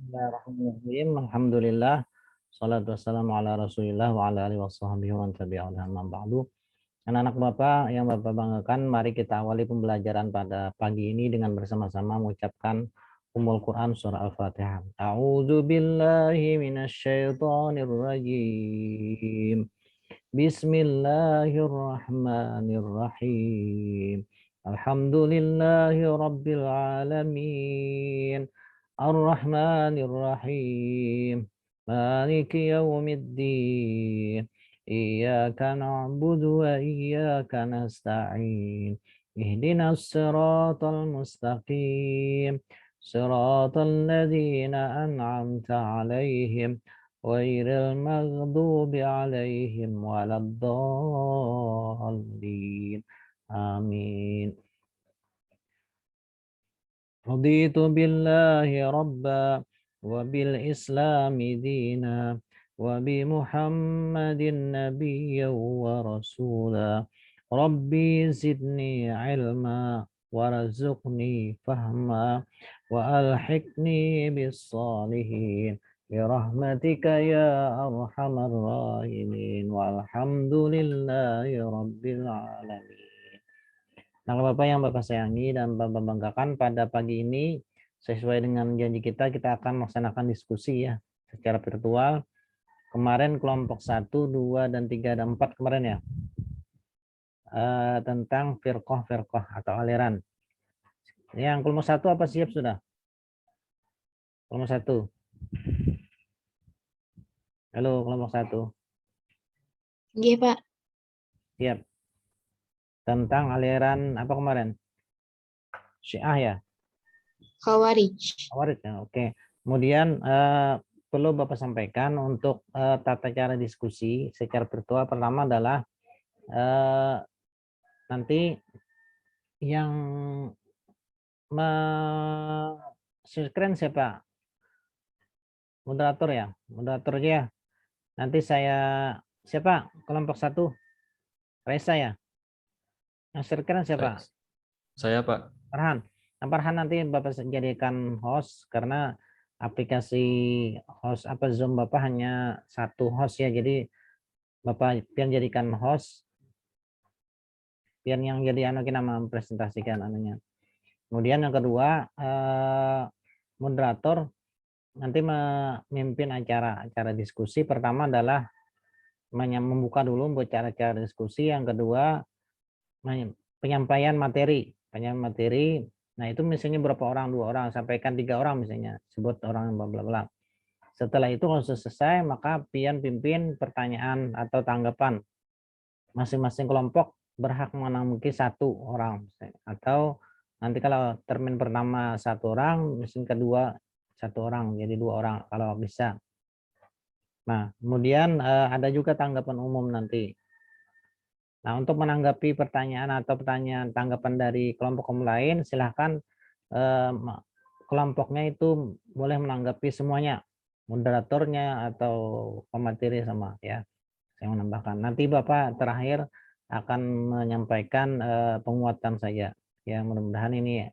Bismillahirrahmanirrahim. Alhamdulillah. Salatu wassalamu ala Rasulillah wa ala alihi washabbihi wa man tabi'ahum bi ihsan ila yaumil ba'du. Anak-anak Bapak yang Bapak banggakan, mari kita awali pembelajaran pada pagi ini dengan bersama-sama mengucapkan Ummul Quran surah Al-Fatihah. A'udzu billahi minasyaitonir rajim. Bismillahirrahmanirrahim. Alhamdulillahi rabbil alamin. Ar-Rahmanir-Rahim. Maliki yaumiddin. Iyyaka na'budu wa iyyaka nasta'in. Ihdinas siratal mustaqim. Siratal ladzina an'amta 'alaihim ghairil maghdubi 'alaihim waladdallin. Amin. Raditu billahi rabba wa bil islami dina wa bi muhammadin nabiyya wa rasula. Rabbi zidni ilma warzuqni fahma wa alhiqni bis salihin bi rahmatika ya arhamar rahimin walhamdulillahi rabbil alamin. Nah, Bapak yang Bapak sayangi dan Bapak banggakan, pada pagi ini sesuai dengan janji kita akan melaksanakan diskusi ya secara virtual. Kemarin kelompok 1, 2, dan 3, dan 4 kemarin ya, tentang firqah atau aliran. Yang kelompok 1 apa siap sudah? Kelompok 1. Halo, kelompok 1. Iya, Pak. Siap. Tentang aliran apa kemarin? Syiah ya? Khawarij. Khawarij ya, oke. Kemudian perlu Bapak sampaikan untuk tata cara diskusi secara virtual. Pertama adalah nanti yang screen siapa? Moderator ya? Moderator aja ya. Nanti saya, siapa? Kelompok 1. Reza ya? Yang screen siapa? Saya, Pak. Farhan. Nah, Farhan nanti Bapak jadikan host karena aplikasi host apa Zoom Bapak hanya satu host ya. Jadi Bapak biar jadikan host, biar yang jadi kita mempresentasikan anunya. Kemudian yang kedua, moderator nanti memimpin acara diskusi. Pertama adalah membuka dulu buat cara-cara diskusi. Yang kedua, penyampaian materi. Nah, itu misalnya berapa orang, 2 orang, sampaikan 3 orang misalnya, sebut orang bla bla bla. Setelah itu kalau selesai, maka pimpin pertanyaan atau tanggapan. Masing-masing kelompok berhak menanggapi 1 orang, atau nanti kalau termin pertama 1 orang, mesin kedua 1 orang, jadi 2 orang kalau bisa. Nah, kemudian ada juga tanggapan umum nanti. Nah, untuk menanggapi pertanyaan atau pertanyaan tanggapan dari kelompok lain, silahkan kelompoknya itu boleh menanggapi semuanya, moderatornya atau pemateri sama ya. Saya menambahkan. Nanti Bapak terakhir akan menyampaikan penguatan saja. Ya, mudah-mudahan ini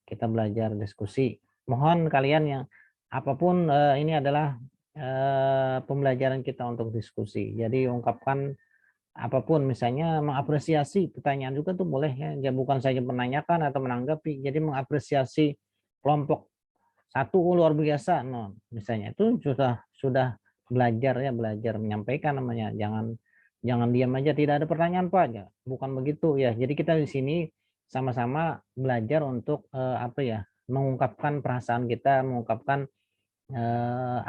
kita belajar diskusi. Mohon kalian yang apapun ini adalah pembelajaran kita untuk diskusi. Jadi ungkapkan apapun, misalnya mengapresiasi pertanyaan juga tuh boleh ya, bukan saja menanyakan atau menanggapi, jadi mengapresiasi kelompok 1 luar biasa, no, misalnya itu sudah belajar ya, belajar menyampaikan namanya, jangan diam aja tidak ada pertanyaan Pak ya, bukan begitu ya. Jadi kita di sini sama-sama belajar untuk apa ya, mengungkapkan perasaan kita, mengungkapkan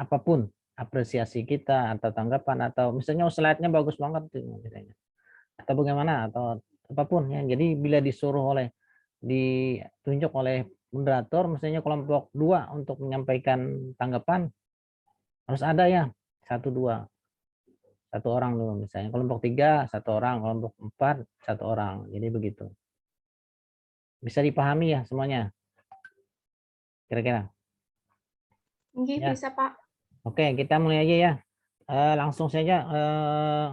apapun apresiasi kita atau tanggapan, atau misalnya slide-nya bagus banget misalnya, atau bagaimana, atau apapun ya. Jadi bila ditunjuk oleh moderator misalnya kelompok 2 untuk menyampaikan tanggapan, harus ada ya 1-2, 1 orang dulu, misalnya kelompok 3 1 orang, kelompok 4 1 orang, jadi begitu. Bisa dipahami ya semuanya kira-kira? Mungkin Ya. bisa, Pak. Oke, kita mulai aja ya. Langsung saja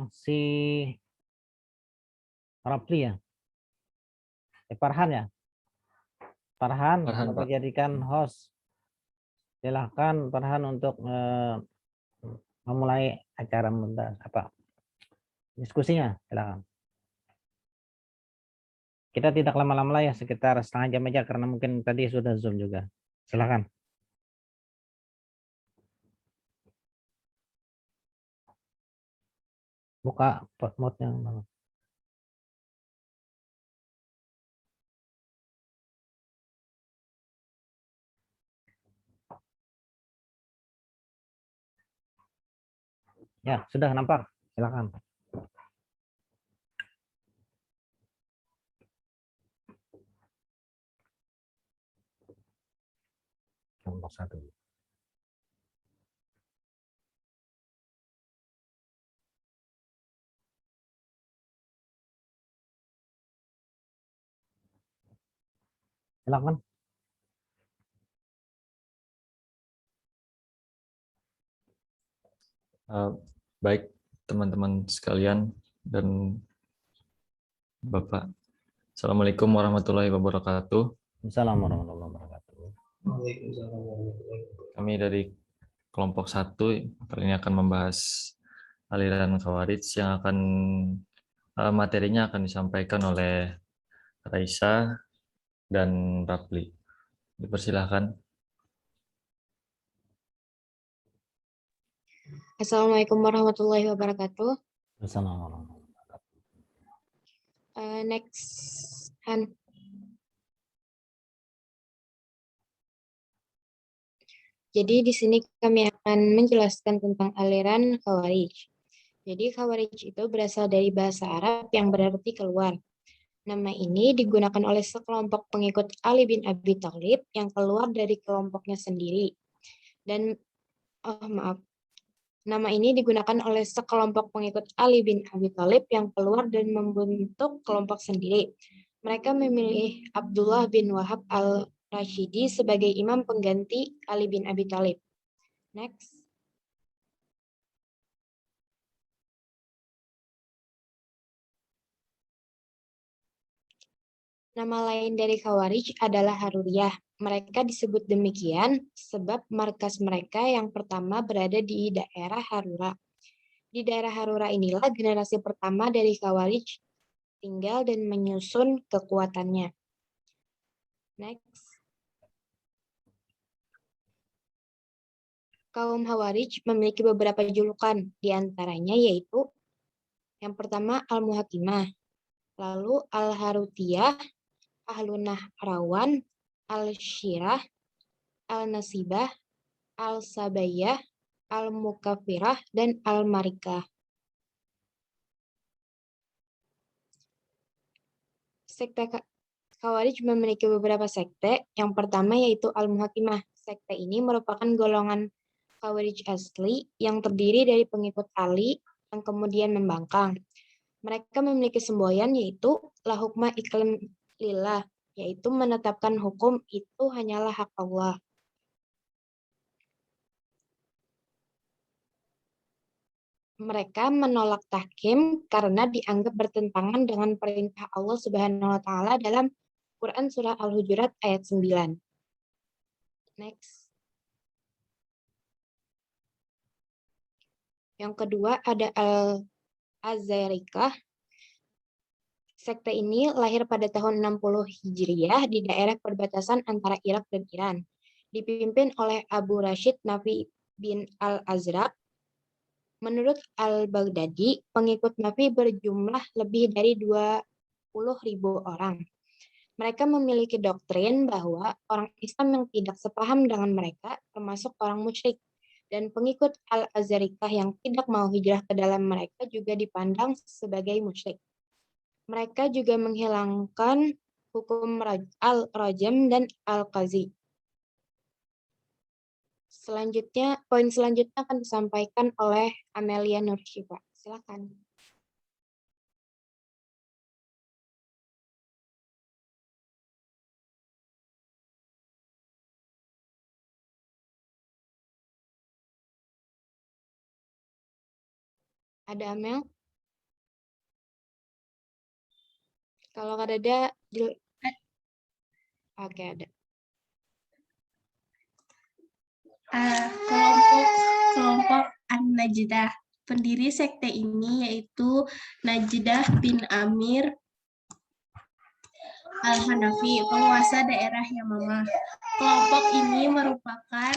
si Rapli ya. Farhan ya. Farhan, Bapak Pak. jadikan host. Silahkan Farhan untuk memulai acara diskusinya. Silakan. Kita tidak lama-lama lah ya, sekitar setengah jam aja karena mungkin tadi sudah Zoom juga. Silakan. Buka mode-nya. Ya, sudah nampak. Silakan. Kelompok 1. Silakan. Baik teman-teman sekalian dan Bapak. Assalamualaikum warahmatullahi wabarakatuh. Assalamualaikum warahmatullahi wabarakatuh. Kami dari kelompok 1 kali ini akan membahas aliran Khawarij yang akan materinya akan disampaikan oleh Raisa dan Rapli. Dipersilahkan. Assalamualaikum warahmatullahi wabarakatuh. Assalamualaikum. Next, Han. Jadi di sini kami akan menjelaskan tentang aliran Khawarij. Jadi Khawarij itu berasal dari bahasa Arab yang berarti keluar. Nama ini digunakan oleh sekelompok pengikut Ali bin Abi Thalib yang keluar dari kelompoknya sendiri. Dan nama ini digunakan oleh sekelompok pengikut Ali bin Abi Thalib yang keluar dan membentuk kelompok sendiri. Mereka memilih Abdullah bin Wahab al-Rashidi sebagai imam pengganti Ali bin Abi Thalib. Next. Nama lain dari Khawarij adalah Haruriyah. Mereka disebut demikian sebab markas mereka yang pertama berada di daerah Harura. Di daerah Harura inilah generasi pertama dari Khawarij tinggal dan menyusun kekuatannya. Next. Kaum Khawarij memiliki beberapa julukan, di antaranya yaitu yang pertama Al-Muhakimah, lalu Al-Harutiyah, Ahlun Nahrawan, Al-Syirah, Al-Nasibah, Al-Sabayyah, Al-Mukafirah, dan Al-Marikah. Sekte Khawarij memiliki beberapa sekte. Yang pertama yaitu Al-Muhakimah. Sekte ini merupakan golongan Khawarij asli yang terdiri dari pengikut Ali yang kemudian membangkang. Mereka memiliki semboyan yaitu la hukma iklim lillah, yaitu menetapkan hukum itu hanyalah hak Allah. Mereka menolak tahkim karena dianggap bertentangan dengan perintah Allah Subhanahu wa taala dalam Quran surah Al-Hujurat ayat 9. Next. Yang kedua ada Al-Azarikah. Sekte ini lahir pada tahun 60 Hijriah di daerah perbatasan antara Irak dan Iran. Dipimpin oleh Abu Rashid Nafi bin Al-Azraq. Menurut Al-Baghdadi, pengikut Nafi berjumlah lebih dari 20.000 orang. Mereka memiliki doktrin bahwa orang Islam yang tidak sepaham dengan mereka termasuk orang musyrik. Dan pengikut Al-Azarikah yang tidak mau hijrah ke dalam mereka juga dipandang sebagai musyrik. Mereka juga menghilangkan hukum al-rajam dan al-qazi. Selanjutnya, poin selanjutnya akan disampaikan oleh Amelia Nursyifa. Silakan. Ada Amel? Kalau nggak ada, oke ada. kelompok An-Najdah. Pendiri sekte ini yaitu Najdah bin Amir Al-Hanafi, penguasa daerah Yamamah. Kelompok ini merupakan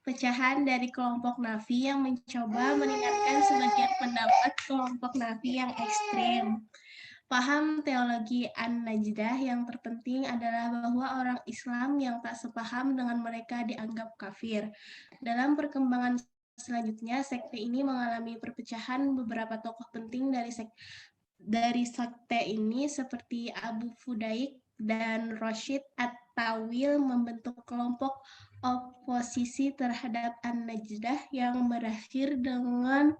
pecahan dari kelompok Nafi yang mencoba meningkatkan sebagian pendapat kelompok Nafi yang ekstrim. Paham teologi An-Najdah yang terpenting adalah bahwa orang Islam yang tak sepaham dengan mereka dianggap kafir. Dalam perkembangan selanjutnya, sekte ini mengalami perpecahan. Beberapa tokoh penting dari sekte ini seperti Abu Fudaik dan Rashid At-Tawil membentuk kelompok oposisi terhadap An-Najdah yang berakhir dengan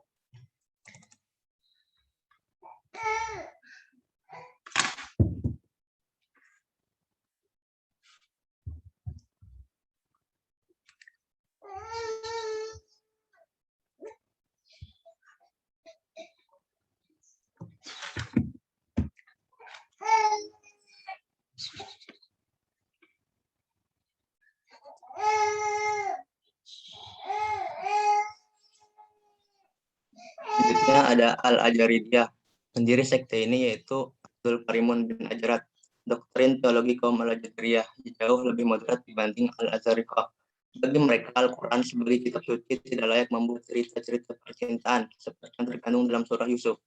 Selanjutnya ada Al-Ajaridiyah. Pendiri sekte ini yaitu Abdul Karimun bin Ajrat. Doktrin teologi kaum Al-Ajaridiyah jauh lebih moderat dibanding Al-Azharikah. Bagi mereka, Al-Quran sebagai kitab suci tidak layak membuat cerita-cerita percintaan seperti yang terkandung dalam surah Yusuf.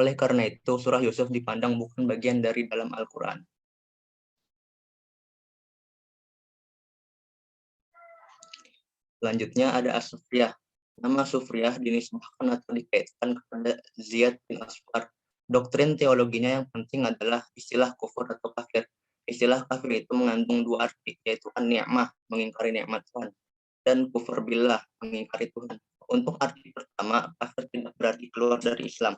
Oleh karena itu, surah Yusuf dipandang bukan bagian dari dalam Al-Quran. Selanjutnya ada As-Sufriyah. Nama Sufriyah dinisbahkan atau dikaitkan kepada Ziyad bin Asfar. Doktrin teologinya yang penting adalah istilah kufur atau kafir. Istilah kafir itu mengandung dua arti, yaitu an-ni'mah, mengingkari nikmat Tuhan, dan kufur billah, mengingkari Tuhan. Untuk arti pertama, kafir tidak berarti keluar dari Islam.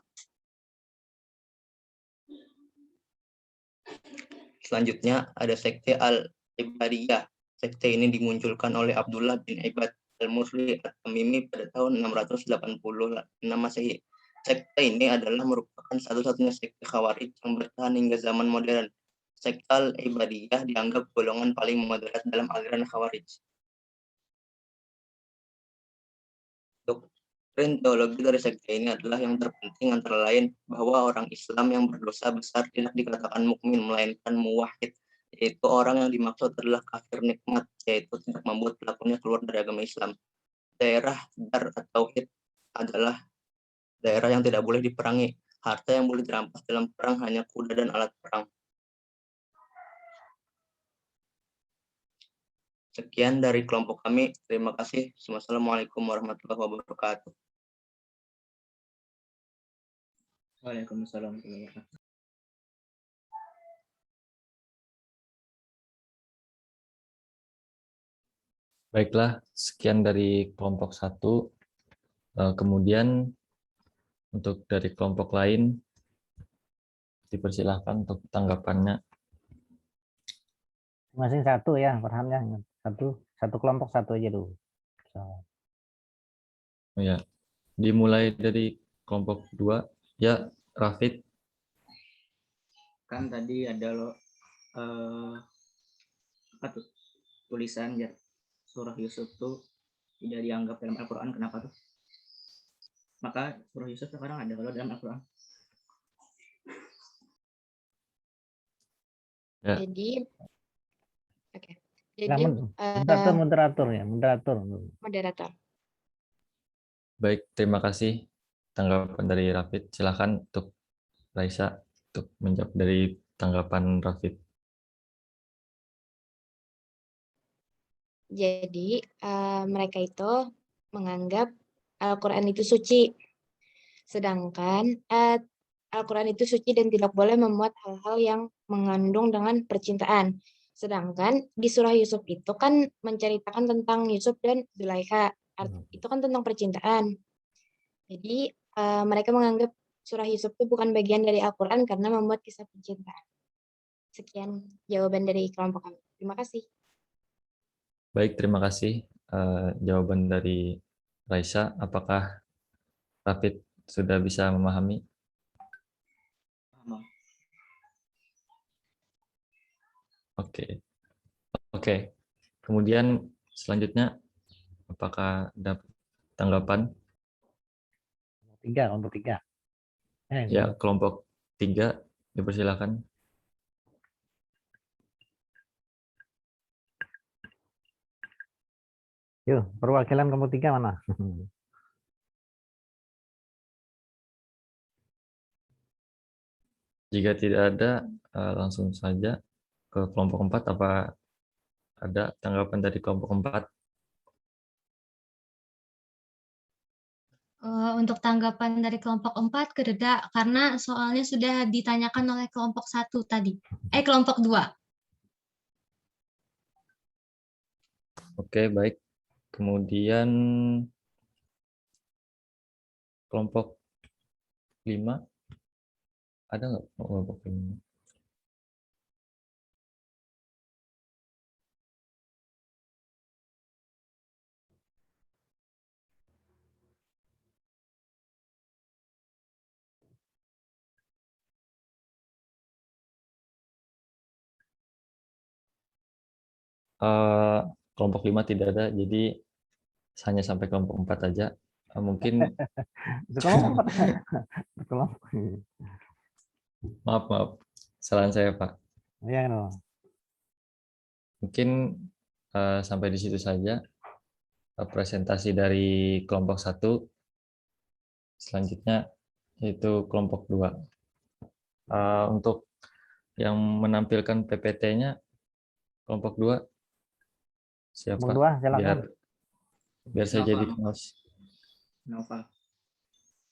Selanjutnya ada sekte Al-Ibadiyah. Sekte ini dimunculkan oleh Abdullah bin Ibad Al-Musli At-Tamimi pada tahun 686 Masehi. Sekte ini adalah merupakan satu-satunya sekte Khawarij yang bertahan hingga zaman modern. Sekte Al-Ibadiyah dianggap golongan paling moderat dalam aliran Khawarij. Doktrin teologi dari sekte ini adalah yang terpenting antara lain bahwa orang Islam yang berdosa besar tidak dikatakan mukmin melainkan muwahhid, yaitu orang yang dimaksud adalah kafir nikmat, yaitu tidak membuat pelakunya keluar dari agama Islam. Daerah Dar at-Tauhid adalah daerah yang tidak boleh diperangi. Harta yang boleh dirampas dalam perang hanya kuda dan alat perang. Sekian dari kelompok kami. Terima kasih. Wassalamualaikum warahmatullahi wabarakatuh. Waalaikumsalam. Baiklah, sekian dari kelompok 1. Kemudian untuk dari kelompok lain, dipersilahkan untuk tanggapannya. Masing satu ya, Farhamnya. Satu kelompok satu aja dulu. So. Oh ya, dimulai dari kelompok 2. Ya, Rafid. Kan tadi ada tulisan ya, surah Yusuf tuh tidak dianggap dalam Al-Quran. Kenapa tuh? Maka surah Yusuf sekarang ada kalau dalam Al-Quran. Ya. Jadi, oke. Jadi, moderator. moderator. Baik, terima kasih tanggapan dari Rafid. Silakan untuk Raisa untuk menjawab dari tanggapan Rafid. Jadi, mereka itu menganggap Al-Quran itu suci. Sedangkan Al-Quran itu suci dan tidak boleh memuat hal-hal yang mengandung dengan percintaan. Sedangkan di surah Yusuf itu kan menceritakan tentang Yusuf dan Zulaikha. Itu kan tentang percintaan. Jadi mereka menganggap surah Yusuf itu bukan bagian dari Al-Quran karena memuat kisah percintaan. Sekian jawaban dari kelompok kami. Terima kasih. Baik, terima kasih jawaban dari Raisa. Apakah Rafid sudah bisa memahami? Oke. Kemudian selanjutnya Apakah ada tanggapan? Kelompok 3. Ya, kelompok 3 dipersilakan. Yuk, perwakilan kelompok 3 mana? Jika tidak ada, langsung saja ke kelompok 4. Apa ada tanggapan dari kelompok 4? Untuk tanggapan dari kelompok 4 Kededa, karena soalnya sudah ditanyakan oleh kelompok 1 tadi. Kelompok 2. Oke, baik. Kemudian kelompok 5. Ada nggak kelompok 5? Kelompok 5 tidak ada, jadi hanya sampai kelompok 4 aja. Mungkin Kelompok 4. Kelompok. maaf, kesalahan saya, Pak. Iya, no. Mungkin sampai di situ saja presentasi dari kelompok 1. Selanjutnya yaitu kelompok 2. Untuk yang menampilkan PPT-nya kelompok 2 siapa? Kelompok 2, silakan. Biar saya jadi kenos. Novel.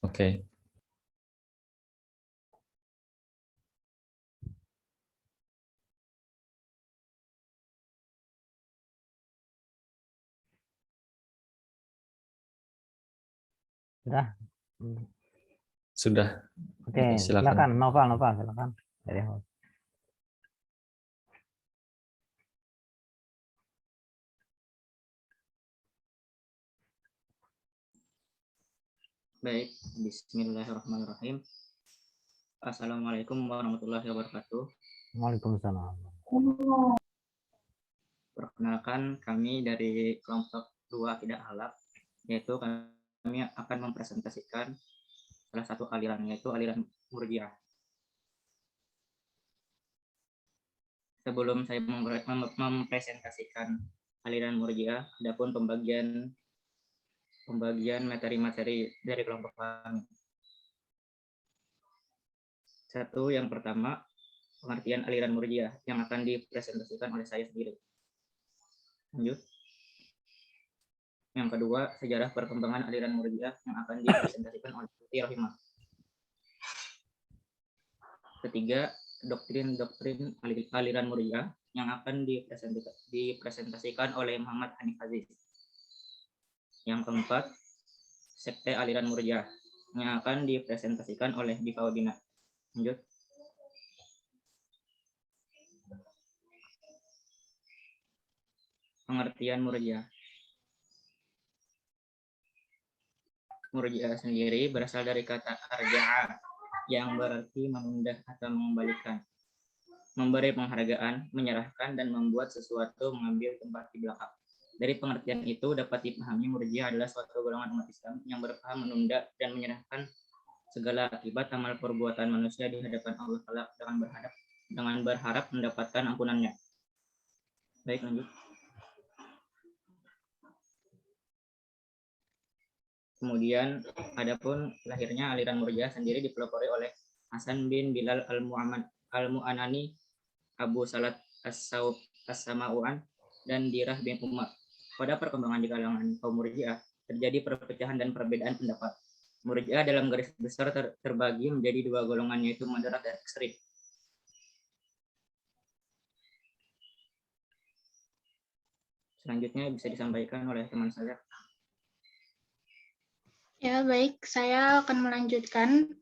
Oke. Sudah. Sudah. Oke, Silakan. silakan Novel silakan. Dari host. Baik, bismillahirrahmanirrahim. Assalamualaikum warahmatullahi wabarakatuh. Waalaikumsalam. Perkenalkan, kami dari kelompok 2 tidak halal, yaitu kami akan mempresentasikan salah satu aliran, yaitu aliran Murji'ah. Sebelum saya mempresentasikan aliran Murji'ah, adapun pembagian materi-materi dari kelompok kami. Satu, yang pertama, pengertian aliran Murji'ah yang akan dipresentasikan oleh saya sendiri. Lanjut. Yang kedua, sejarah perkembangan aliran Murji'ah yang akan dipresentasikan oleh Tuti Rahimah. Ketiga, doktrin aliran Murji'ah yang akan dipresentasikan oleh Muhammad Hanif Aziz. Yang keempat, sekte aliran Murji'ah yang akan dipresentasikan oleh Diva Wabina. Lanjut. Pengertian Murji'ah. Murji'ah sendiri berasal dari kata arja'a yang berarti menunda atau mengembalikan, memberi penghargaan, menyerahkan, dan membuat sesuatu mengambil tempat di belakang. Dari pengertian itu dapat dipahami Murji'ah adalah suatu golongan umat Islam yang berpaham menunda dan menyerahkan segala akibat amal perbuatan manusia di hadapan Allah Ta'ala dengan berharap mendapatkan ampunannya. Baik, lanjut. Kemudian, adapun lahirnya aliran Murji'ah sendiri dipelopori oleh Hasan bin Bilal al-Mu'anani, Abu Salat as-Sama'u'an, dan Dirah bin Umar. Pada perkembangan di kalangan kaum Murji'ah, terjadi perpecahan dan perbedaan pendapat. Murji'ah dalam garis besar terbagi menjadi dua golongan, yaitu moderat dan ekstrim. Selanjutnya bisa disampaikan oleh teman saya. Ya, baik. Saya akan melanjutkan.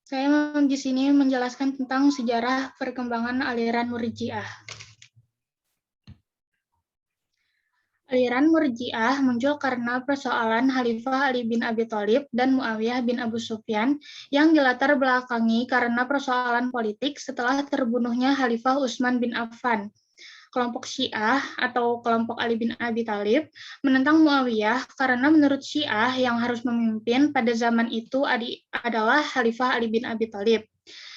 Saya di sini menjelaskan tentang sejarah perkembangan aliran Murji'ah. Aliran Murji'ah muncul karena persoalan Khalifah Ali bin Abi Thalib dan Muawiyah bin Abu Sufyan yang dilatar belakangi karena persoalan politik setelah terbunuhnya Khalifah Utsman bin Affan. Kelompok Syiah atau kelompok Ali bin Abi Thalib menentang Muawiyah karena menurut Syiah yang harus memimpin pada zaman itu adalah Khalifah Ali bin Abi Thalib.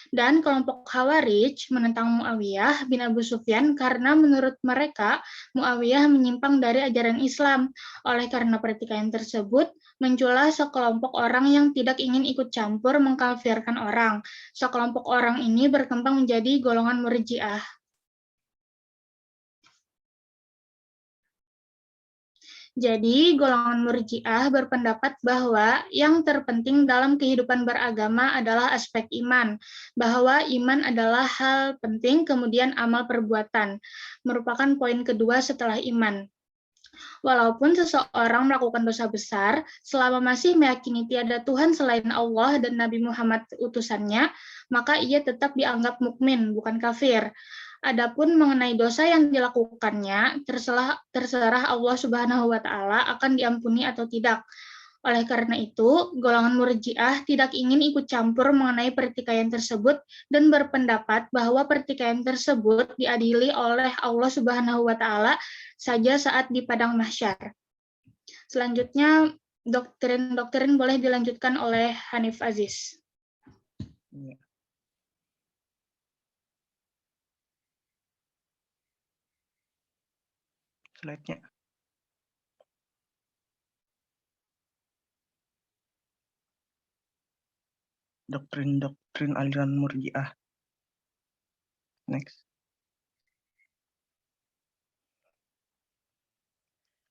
Dan kelompok Khawarij menentang Muawiyah bin Abu Sufyan karena menurut mereka Muawiyah menyimpang dari ajaran Islam. Oleh karena pertikaian tersebut, muncullah sekelompok orang yang tidak ingin ikut campur mengkafirkan orang. Sekelompok orang ini berkembang menjadi golongan Murji'ah. Jadi, golongan Murji'ah berpendapat bahwa yang terpenting dalam kehidupan beragama adalah aspek iman, bahwa iman adalah hal penting, kemudian amal perbuatan, merupakan poin kedua setelah iman. Walaupun seseorang melakukan dosa besar, selama masih meyakini tiada Tuhan selain Allah dan Nabi Muhammad utusannya, maka ia tetap dianggap mukmin, bukan kafir. Adapun mengenai dosa yang dilakukannya, terserah Allah Subhanahu wa Ta'ala akan diampuni atau tidak. Oleh karena itu, golongan Murji'ah tidak ingin ikut campur mengenai pertikaian tersebut dan berpendapat bahwa pertikaian tersebut diadili oleh Allah Subhanahu wa Ta'ala saja saat di padang mahsyar. Selanjutnya, doktrin boleh dilanjutkan oleh Hanif Aziz. Slide-nya. Doktrin aliran Murji'ah. Next.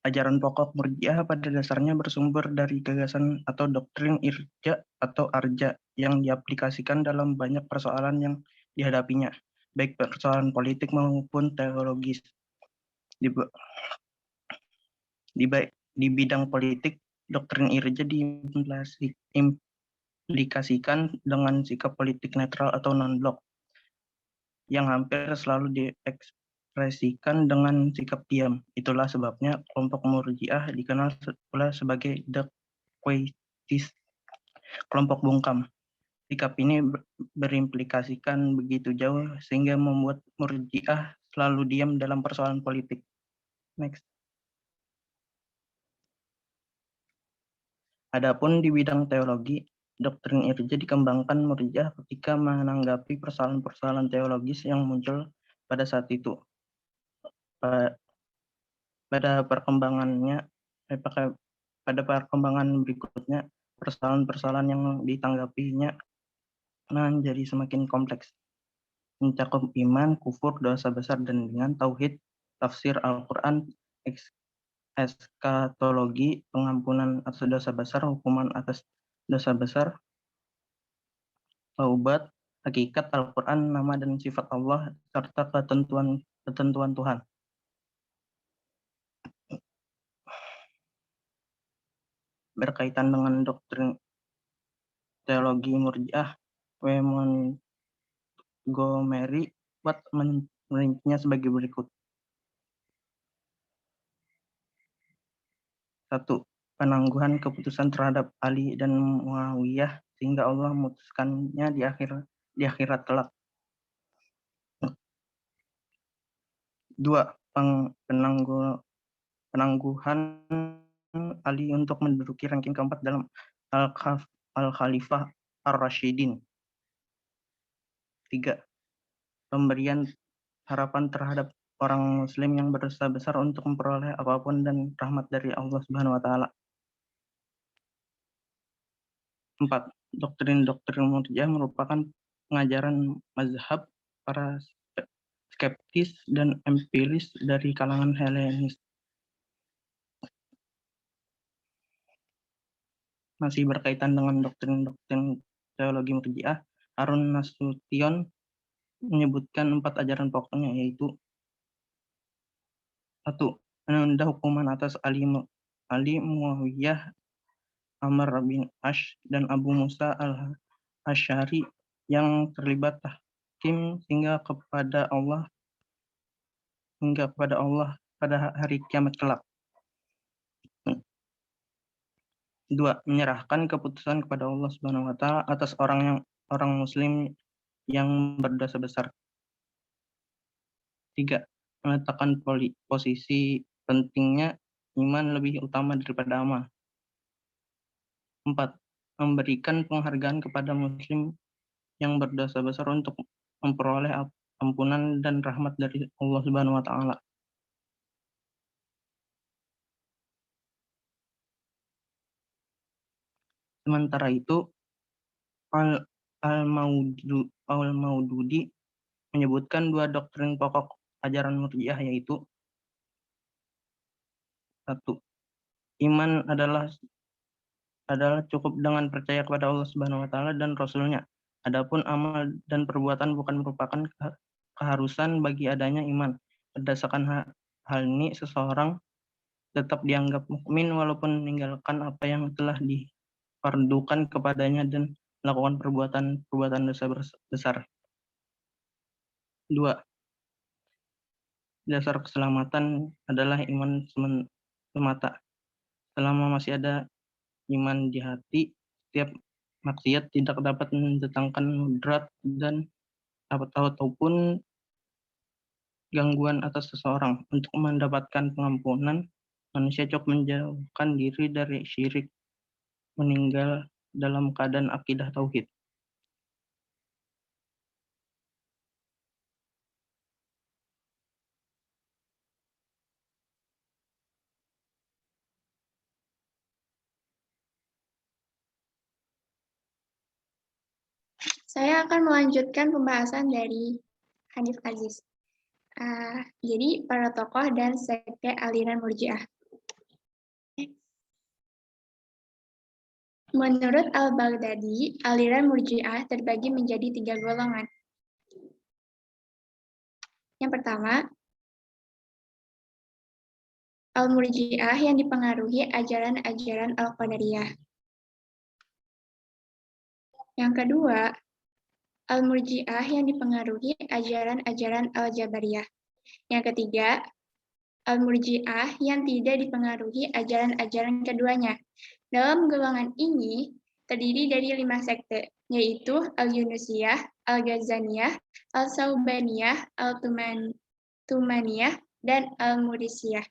Ajaran pokok Murji'ah pada dasarnya bersumber dari gagasan atau doktrin irja atau arja yang diaplikasikan dalam banyak persoalan yang dihadapinya, baik persoalan politik maupun teologis. Di bidang politik, doktrin irja diimplikasikan dengan sikap politik netral atau non-blok yang hampir selalu diekspresikan dengan sikap diam. Itulah sebabnya kelompok Murji'ah dikenal pula sebagai the Quietis, kelompok bungkam. Sikap ini berimplikasikan begitu jauh sehingga membuat Murji'ah selalu diam dalam persoalan politik. Next. Adapun di bidang teologi, doktrin irja dikembangkan Murji'ah ketika menanggapi persoalan-persoalan teologis yang muncul pada saat itu. Pada perkembangan berikutnya, persoalan-persoalan yang ditanggapinya menjadi semakin kompleks, mencakup iman, kufur, dosa besar, dan dengan tauhid, tafsir Al-Quran, eskatologi, pengampunan atas dosa besar, hukuman atas dosa besar, taubat, hakikat Al-Quran, nama dan sifat Allah, serta ketentuan Tuhan. Berkaitan dengan doktrin teologi Murji'ah, W. Montgomery Watt merincinya sebagai berikut. 1. Penangguhan keputusan terhadap Ali dan Muawiyah sehingga Allah memutuskannya di akhirat kelak. 2. Penangguhan Ali untuk menduduki ranking keempat dalam Al-Khalifah Ar-Rasyidin. 3. Pemberian harapan terhadap orang Muslim yang berdosa besar untuk memperoleh apapun dan rahmat dari Allah Subhanahu wa Ta'ala. 4. Doktrin Murji'ah merupakan pengajaran mazhab para skeptis dan empiris dari kalangan Helenis. Masih berkaitan dengan doktrin teologi Murji'ah, Harun Nasution menyebutkan 4 ajaran pokoknya, yaitu 1. Menunda hukuman atas Ali, Muawiyah, Amr bin Ash, dan Abu Musa al-Asy'ari yang terlibat tahkim hingga kepada Allah pada hari kiamat kelak. 2. Menyerahkan keputusan kepada Allah Subhanahu wa Ta'ala atas orang Muslim yang berdosa besar. 3. meletakkan posisi pentingnya iman lebih utama daripada amal. 4. Memberikan penghargaan kepada muslim yang berdosa besar untuk memperoleh ampunan dan rahmat dari Allah Subhanahu wa taala. Sementara itu, Al-Maududi menyebutkan dua doktrin pokok ajaran Murji'ah, yaitu 1. Iman adalah cukup dengan percaya kepada Allah Subhanahu wa taala dan Rasul-Nya. Adapun amal dan perbuatan bukan merupakan keharusan bagi adanya iman. Berdasarkan hal ini, seseorang tetap dianggap mukmin walaupun meninggalkan apa yang telah difardukan kepadanya dan melakukan perbuatan dosa besar. 2. Dasar keselamatan adalah iman semata. Selama masih ada iman di hati, setiap maksiat tidak dapat mendatangkan mudarat dan ataupun gangguan atas seseorang. Untuk mendapatkan pengampunan, manusia cukup menjauhkan diri dari syirik, meninggal dalam keadaan akidah tauhid. Saya akan melanjutkan pembahasan dari Hanif Aziz. Jadi, para tokoh dan sekte aliran Murji'ah. Menurut Al-Baghdadi, aliran Murji'ah terbagi menjadi 3 golongan. Yang pertama, Al-Murji'ah yang dipengaruhi ajaran-ajaran Al-Qadariyah. Yang kedua, Al-Murji'ah yang dipengaruhi ajaran-ajaran Al-Jabariyah. Yang ketiga, Al-Murji'ah yang tidak dipengaruhi ajaran-ajaran keduanya. Dalam golongan ini terdiri dari 5 sekte, yaitu Al-Yunusiyah, Al-Ghazaniyah, Al-Saubaniyah, Al-Tumaniyah, dan Al-Murisiyah.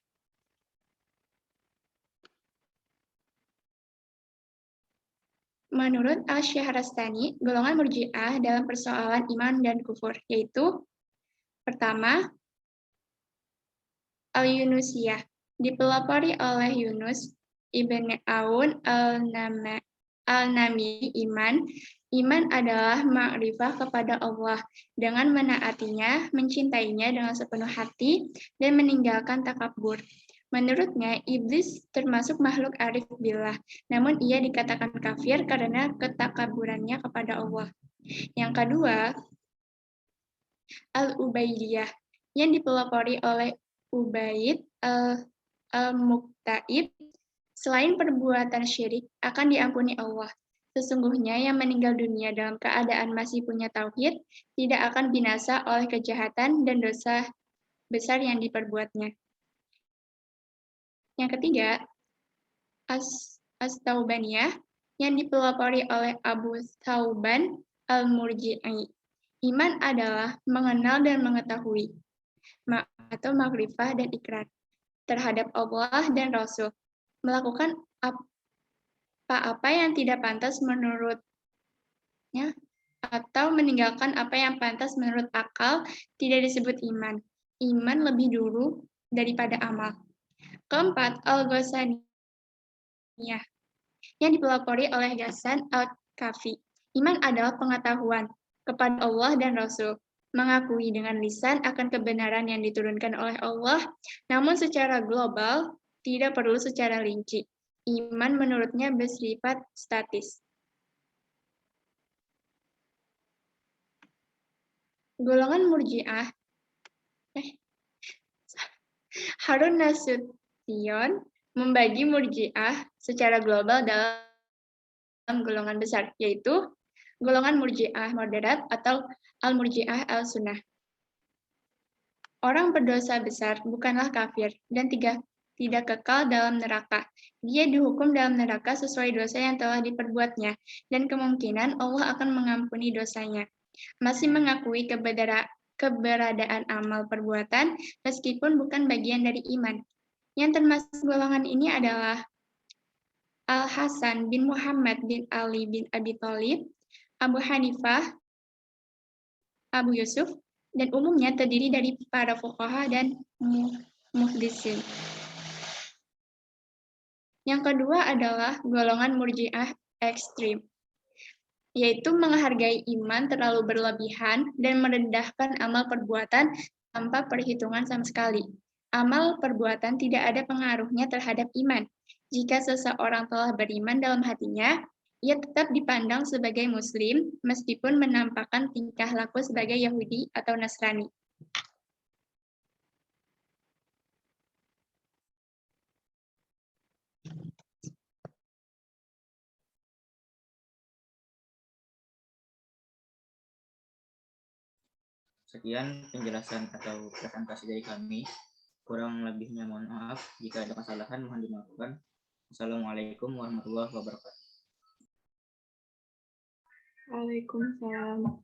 Menurut Al-Syahrastani, golongan Murji'ah dalam persoalan iman dan kufur, yaitu pertama, Al-Yunusiyah, dipelopori oleh Yunus Ibn Aun Al-Nami. Iman adalah ma'rifah kepada Allah dengan menaatinya, mencintainya dengan sepenuh hati, dan meninggalkan takabur. Menurutnya, iblis termasuk makhluk arif billah, namun ia dikatakan kafir karena ketakaburannya kepada Allah. Yang kedua, Al-Ubaidiyah, yang dipelopori oleh Ubaid Al-Muqtaib. Selain perbuatan syirik, akan diampuni Allah. Sesungguhnya yang meninggal dunia dalam keadaan masih punya tauhid, tidak akan binasa oleh kejahatan dan dosa besar yang diperbuatnya. Yang ketiga, As-Taubaniyah, yang dipelopori oleh Abu Thauban Al-Murji'i. Iman adalah mengenal dan mengetahui, atau makrifah dan ikrar, terhadap Allah dan Rasul. Melakukan apa-apa yang tidak pantas menurutnya, atau meninggalkan apa yang pantas menurut akal, tidak disebut iman. Iman lebih dulu daripada amal. Keempat, Al-Ghazaniyah, yang dipelopori oleh Ghassan Al-Kafi. Iman adalah pengetahuan kepada Allah dan Rasul, mengakui dengan lisan akan kebenaran yang diturunkan oleh Allah, namun secara global tidak perlu secara rinci. Iman menurutnya bersifat statis. Golongan Murji'ah, Harun Nasution membagi Murji'ah secara global dalam golongan besar, yaitu golongan Murji'ah moderat atau Al-Murji'ah Al-Sunnah. Orang berdosa besar bukanlah kafir dan tidak kekal dalam neraka. Dia dihukum dalam neraka sesuai dosa yang telah diperbuatnya, dan kemungkinan Allah akan mengampuni dosanya. Masih mengakui keberadaan amal perbuatan meskipun bukan bagian dari iman. Yang termasuk golongan ini adalah Al-Hasan bin Muhammad bin Ali bin Abi Thalib, Abu Hanifah, Abu Yusuf, dan umumnya terdiri dari para fuqaha dan muhdisin. Yang kedua adalah golongan murji'ah ekstrim, yaitu menghargai iman terlalu berlebihan dan merendahkan amal perbuatan tanpa perhitungan sama sekali. Amal perbuatan tidak ada pengaruhnya terhadap iman. Jika seseorang telah beriman dalam hatinya, ia tetap dipandang sebagai muslim meskipun menampakkan tingkah laku sebagai Yahudi atau Nasrani. Sekian penjelasan atau presentasi dari kami. Kurang lebihnya mohon maaf. Jika ada kesalahan mohon dimaafkan. Assalamualaikum warahmatullahi wabarakatuh. Waalaikumsalam.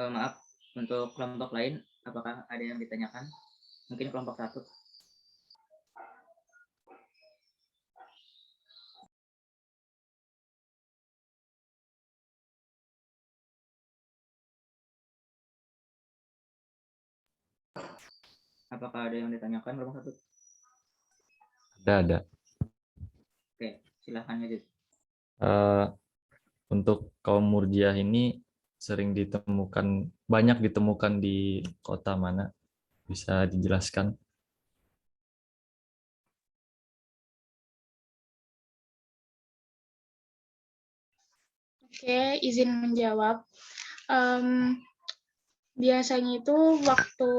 Maaf, untuk kelompok lain, apakah ada yang ditanyakan? Mungkin kelompok 1. Apakah ada yang ditanyakan kelompok 1? Ada. Oke, silakan Yazid. Untuk kaum murjiah ini banyak ditemukan di kota mana? Bisa dijelaskan? Oke, izin menjawab. Biasanya itu waktu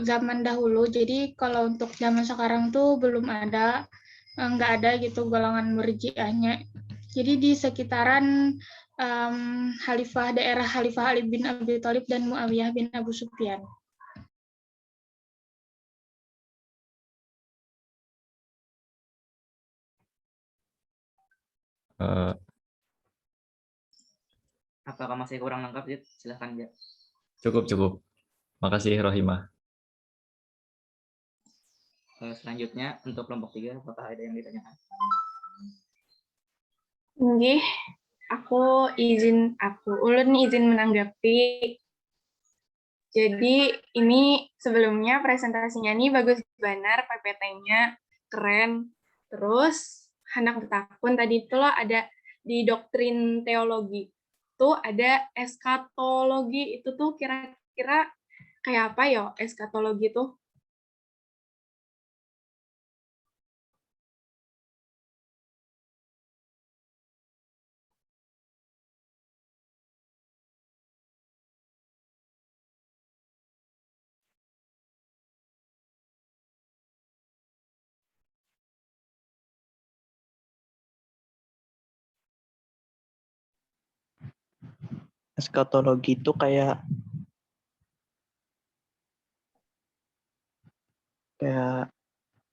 zaman dahulu, jadi kalau untuk zaman sekarang tuh belum ada, nggak ada gitu golongan murjiahnya. Jadi di sekitaran daerah Khalifah Ali bin Abi Thalib dan Muawiyah bin Abu Sufyan. Apakah masih kurang lengkap, Zid? Silakan, ya. Cukup. Makasih, Rohimah. Selanjutnya, untuk kelompok 3, apakah ada yang ditanyakan? Nggih, ulun izin menanggapi. Jadi ini sebelumnya presentasinya ini bagus benar, PPT-nya keren. Terus hendak bertakun tadi itu loh ada di doktrin teologi. Tuh ada eskatologi, itu tuh kira-kira kayak apa ya eskatologi tuh? Eskatologi itu kayak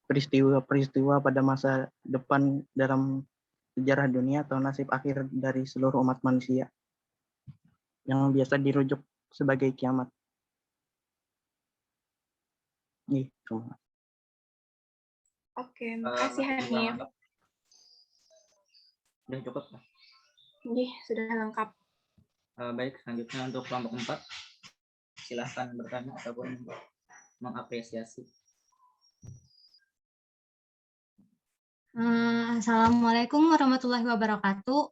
peristiwa-peristiwa pada masa depan dalam sejarah dunia atau nasib akhir dari seluruh umat manusia yang biasa dirujuk sebagai kiamat. Oke, makasih Hanif. Sudah cukup, Pak? Nggih, sudah lengkap. Baik, selanjutnya untuk kelompok 4. Silahkan bertanya ataupun mengapresiasi. Assalamualaikum warahmatullahi wabarakatuh.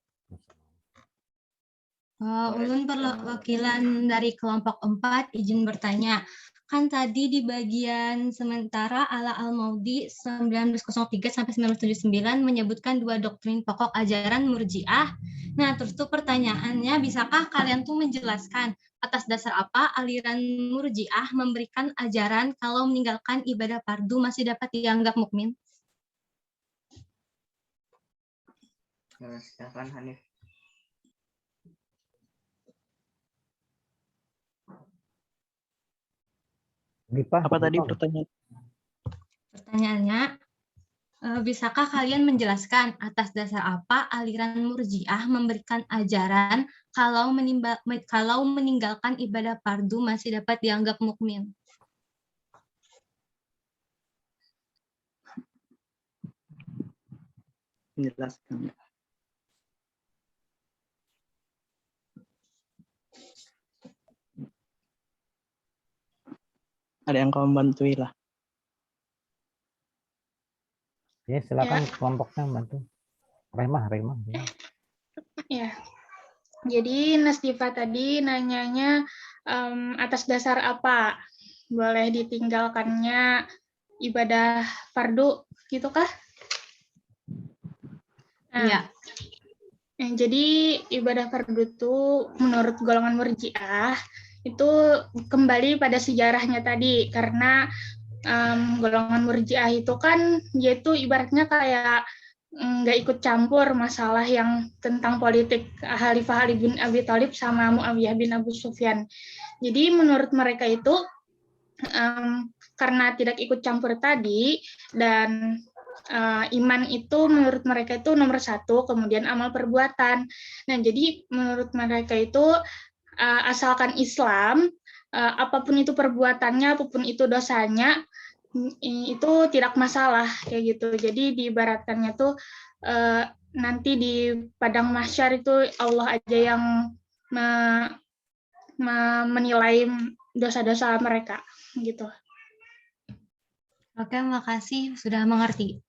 Ulun perwakilan dari kelompok 4 izin bertanya. Kan tadi di bagian sementara ala Al-Maudi 1903 sampai 1979 menyebutkan 2 doktrin pokok ajaran Murji'ah. Nah, terus tuh pertanyaannya, bisakah kalian tuh menjelaskan atas dasar apa aliran Murji'ah memberikan ajaran kalau meninggalkan ibadah fardu masih dapat dianggap mukmin? Silakan Hanif. Apa tadi pertanyaan? Pertanyaannya, Bisakah kalian menjelaskan atas dasar apa aliran Murji'ah memberikan ajaran kalau meninggalkan ibadah fardu masih dapat dianggap mukmin? Menjelaskan. Ada yang kau bantu lah. Ya, silakan kelompoknya bantu. Remah. Ya. Ya. Jadi Nasdifa tadi nanyanya atas dasar apa boleh ditinggalkannya ibadah fardu, gitu kah? Nah, Iya. jadi ibadah fardu itu menurut golongan Murji'ah itu kembali pada sejarahnya tadi, karena golongan Murji'ah itu kan yaitu ibaratnya kayak nggak ikut campur masalah yang tentang politik Khalifah Ali bin Abi Thalib sama Muawiyah bin Abu Sufyan. Jadi menurut mereka itu karena tidak ikut campur tadi, dan iman itu menurut mereka itu nomor 1, kemudian amal perbuatan. Nah, jadi menurut mereka itu asalkan Islam, apapun itu perbuatannya, apapun itu dosanya, itu tidak masalah kayak gitu. Jadi diibaratkannya tuh nanti di padang mahsyar itu Allah aja yang menilai dosa-dosa mereka gitu. Oke, makasih sudah mengerti.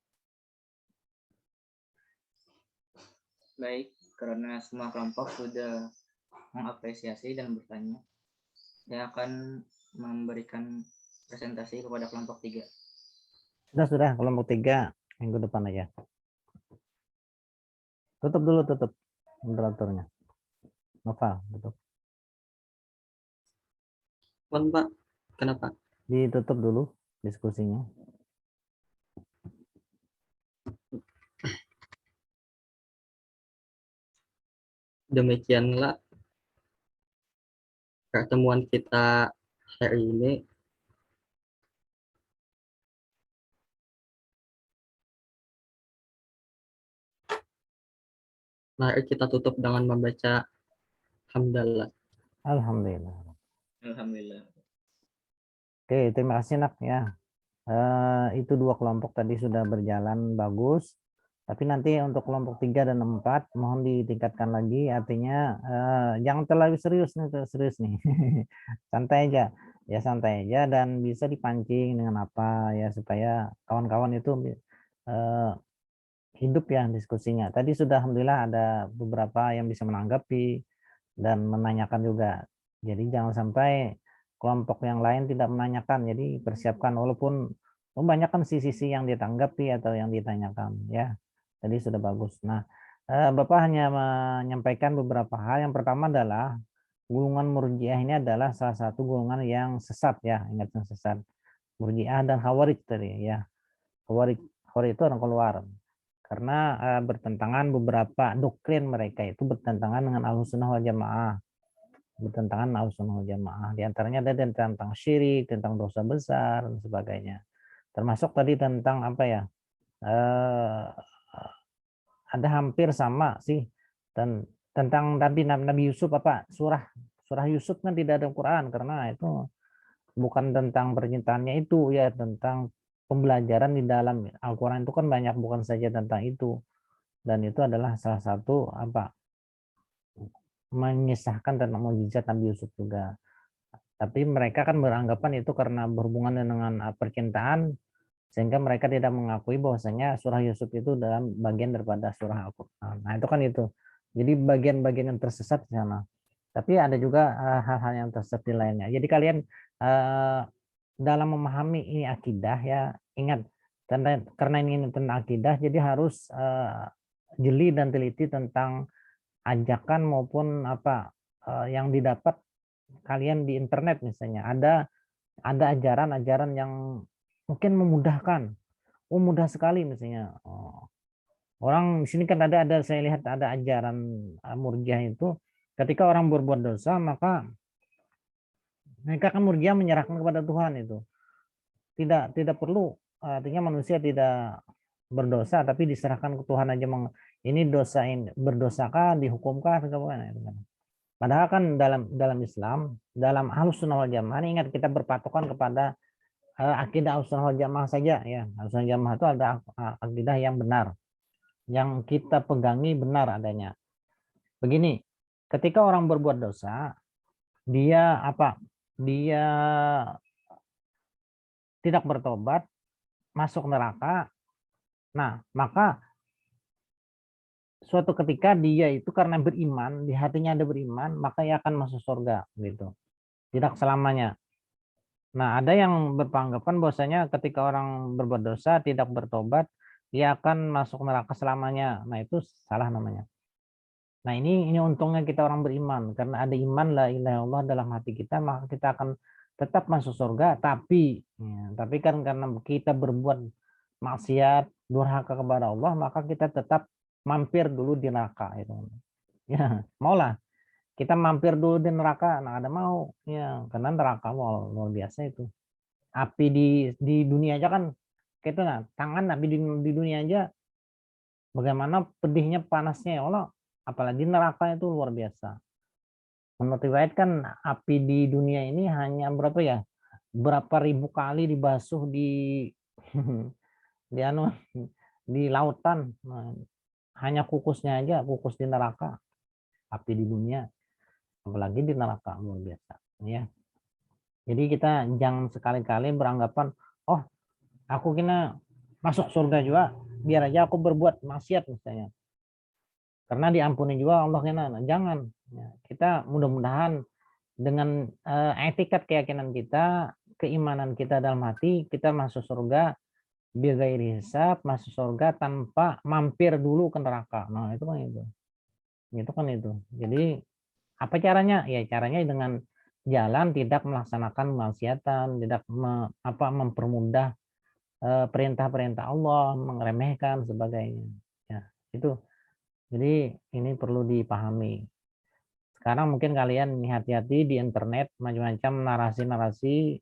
Baik, karena semua kelompok sudah mengapresiasi dan bertanya, saya akan memberikan presentasi kepada kelompok 3. Sudah, kelompok 3 minggu depan aja. Tutup moderatornya. Nova, tutup. Pak, kenapa? Ditutup dulu diskusinya. Demikianlah pertemuan kita hari ini. Mari kita tutup dengan membaca hamdalah. Alhamdulillah. Alhamdulillah. Oke, terima kasih Nak ya. Itu 2 kelompok tadi sudah berjalan bagus. Tapi nanti untuk kelompok 3 dan 4 mohon ditingkatkan lagi. Artinya jangan terlalu serius nih. Santai aja. Ya santai aja dan bisa dipancing dengan apa ya supaya kawan-kawan itu hidup ya diskusinya. Tadi sudah alhamdulillah ada beberapa yang bisa menanggapi dan menanyakan juga. Jadi jangan sampai kelompok yang lain tidak menanyakan. Jadi persiapkan walaupun membanyakan sisi-sisi yang ditanggapi atau yang ditanyakan ya. Tadi sudah bagus. Nah, Bapak hanya menyampaikan beberapa hal. Yang pertama adalah golongan Murji'ah ini adalah salah satu golongan yang sesat ya, ingat yang sesat. Murji'ah dan Khawarij tadi ya. Khawarij itu orang keluar. Karena bertentangan beberapa doktrin mereka itu bertentangan dengan Ahlussunnah wal Jamaah. Bertentangan dengan Ahlussunnah wal Jamaah. Di antaranya ada tentang syirik, tentang dosa besar dan sebagainya. Termasuk tadi tentang apa ya? Ada hampir sama sih dan tentang Nabi Yusuf apa surah Yusuf kan tidak ada Quran karena itu bukan tentang percintaannya itu ya, tentang pembelajaran di dalam Al-Quran itu kan banyak, bukan saja tentang itu, dan itu adalah salah satu apa mengisahkan tentang mukjizat Nabi Yusuf juga. Tapi mereka kan beranggapan itu karena berhubungan dengan percintaan sehingga mereka tidak mengakui bahwasanya surah Yusuf itu dalam bagian daripada surah Al-Quran. Nah itu kan itu. Jadi bagian-bagian yang tersesat di sana. Tapi ada juga hal-hal yang tersesat di lainnya. Jadi kalian dalam memahami ini akidah ya, ingat karena ini tentang akidah, jadi harus jeli dan teliti tentang ajakan maupun apa yang didapat kalian di internet misalnya. Ada ajaran-ajaran yang mungkin memudahkan, mudah sekali misalnya. Orang di sini kan ada saya lihat ada ajaran Murji'ah itu ketika orang berbuat dosa maka mereka kan Murji'ah menyerahkan kepada Tuhan itu. Tidak perlu, artinya manusia tidak berdosa tapi diserahkan ke Tuhan aja, ini dosain berdosakah, dihukumkah atau gimana? Padahal kan dalam Islam, dalam Ahlussunnah wal Jamaah, ingat kita berpatokan kepada akidah Ahlussunnah wal Jamaah saja ya. Ahlussunnah wal Jamaah itu ada akidah yang benar, yang kita pegangi benar adanya. Begini, ketika orang berbuat dosa, dia tidak bertobat, masuk neraka. Nah, maka suatu ketika dia itu karena beriman, di hatinya ada beriman, maka ia akan masuk surga gitu. Tidak selamanya. Nah, ada yang beranggapan bahwasanya ketika orang berbuat dosa tidak bertobat, dia akan masuk neraka selamanya. Nah, itu salah namanya. Nah, ini untungnya kita orang beriman, karena ada iman la ilaha illallah dalam hati kita, maka kita akan tetap masuk surga. Tapi kan karena kita berbuat maksiat, durhaka kepada Allah, maka kita tetap mampir dulu di neraka itu. Ya, maulah kita mampir dulu di neraka, nah ada mau ya, karena neraka luar biasa itu. Api di dunia aja kan gitu, nah tangan api di dunia aja bagaimana pedihnya, panasnya ya Allah, apalagi neraka itu luar biasa. Menurut riwayat kan api di dunia ini hanya berapa ribu kali dibasuh di di lautan. Nah, hanya kukusnya aja, kukus di neraka, api di dunia, apalagi di neraka, luar biasa ya. Jadi kita jangan sekali-kali beranggapan, oh aku kena masuk surga juga, biar aja aku berbuat maksiat misalnya, karena diampuni juga Allah kena. Jangan ya. Kita mudah-mudahan dengan etikat keyakinan kita, keimanan kita dalam hati, kita masuk surga bighairi hisab, masuk surga tanpa mampir dulu ke neraka. Nah, itu kan itu. Jadi apa caranya? Ya caranya dengan jalan tidak melaksanakan kemaksiatan, tidak mempermudah perintah-perintah Allah, mengremehkan sebagainya. Ya, itu. Jadi ini perlu dipahami. Sekarang mungkin kalian hati-hati di internet, macam-macam narasi-narasi,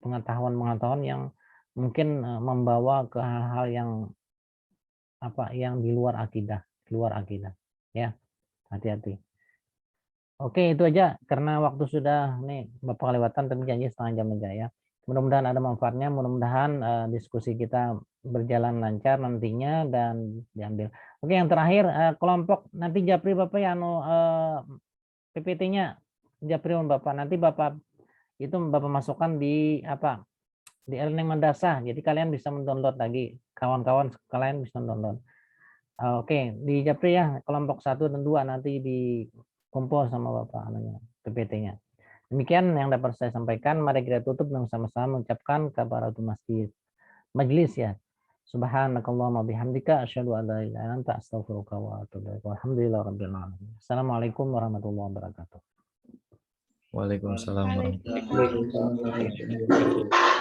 pengetahuan-pengetahuan yang mungkin membawa ke hal-hal yang di luar akidah, ya. Hati-hati. Oke, itu aja karena waktu sudah nih Bapak kelewatan, tapi janji setengah jam aja ya. Mudah-mudahan ada manfaatnya, mudah-mudahan diskusi kita berjalan lancar nantinya dan diambil. Oke, yang terakhir kelompok nanti Japri Bapak ya PPT-nya Japri Bapak, nanti Bapak itu Bapak masukkan di di e-learning madrasah, jadi kalian bisa mendownload lagi, kawan-kawan kalian bisa mendownload. Oke, di Japri ya kelompok 1 dan 2 nanti dikumpul sama Bapak PPT-nya. Demikian yang dapat saya sampaikan. Mari kita tutup dengan sama-sama mengucapkan kafaratul majlis ya. Subhanakallahumma bihamdika asyhadu an la ilaha illa anta astaghfiruka wa atubu ilaik. Walhamdulillahirabbil alamin. Assalamualaikum warahmatullahi wabarakatuh. Waalaikumsalam warahmatullahi Waalaikumsalam warahmatullahi wabarakatuh.